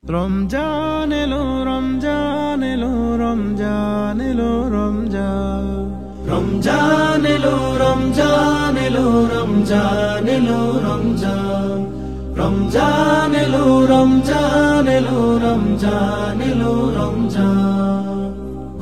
রমজান এলো রমজান এলো রমজান এলো রমজান রমজান এলো রমজান এলো রমজান এলো রমজান রমজান এলো রমজান এলো রমজান এলো রমজান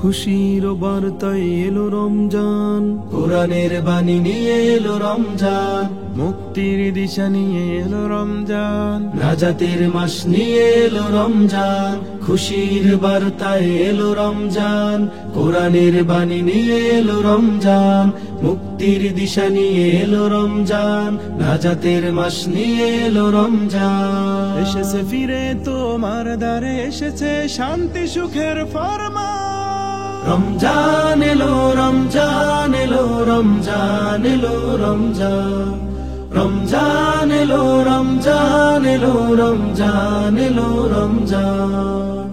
খুশির বার্তায় এলো রমজান কোরআনের বাণী নিয়ে এলো রমজান মুক্তির দিশা নিয়ে এলো রমজান নাজাতের মাস নিয়ে এলো রমজান খুশির বার্তায় এলো রমজান কোরআনের বাণী নিয়ে এলো রমজান মুক্তির দিশা নিয়ে এলো রমজান নাজাতের মাস নিয়ে এলো রমজান এসেছে ফিরে তোমার দ্বারে এসেছে শান্তি সুখের ফরমান রমজান এলো রমজান এলো রমজান এলো রমজান রমজান এলো রমজান এলো রমজান এলো রমজান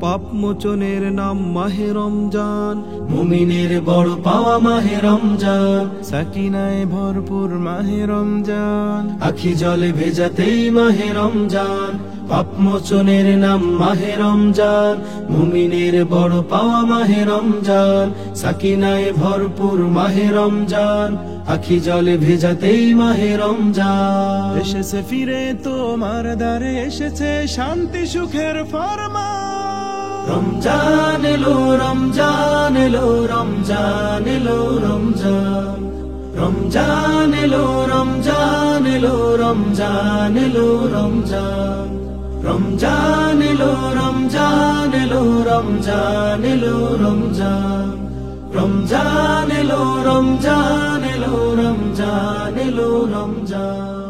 পাপ মোচনের নাম মাহে রমজান মুমিনের বড় পাওয়া মাহে রমজান সাকিনায় ভরপুর মাহে রমজান আখি জলে ভেজাতেই মাহে রমজান পাপ মোচনের নাম মাহে রমজান মুমিনের বড় পাওয়া মাহে রমজান সাকিনায় ভরপুর মাহে রমজান আখি জলে ভেজাতেই মাহে রমজান এসেছে ফিরে তোমার দ্বারে এসেছে শান্তি সুখের ফরমান রমজান এলো রমজান এলো রমজান এলো রমজান রমজান এলো রমজান এলো রমজান এলো রমজান রমজান এলো রমজান এলো রমজান এলো রমজান রমজান এলো রমজান এলো রমজান এলো রমজান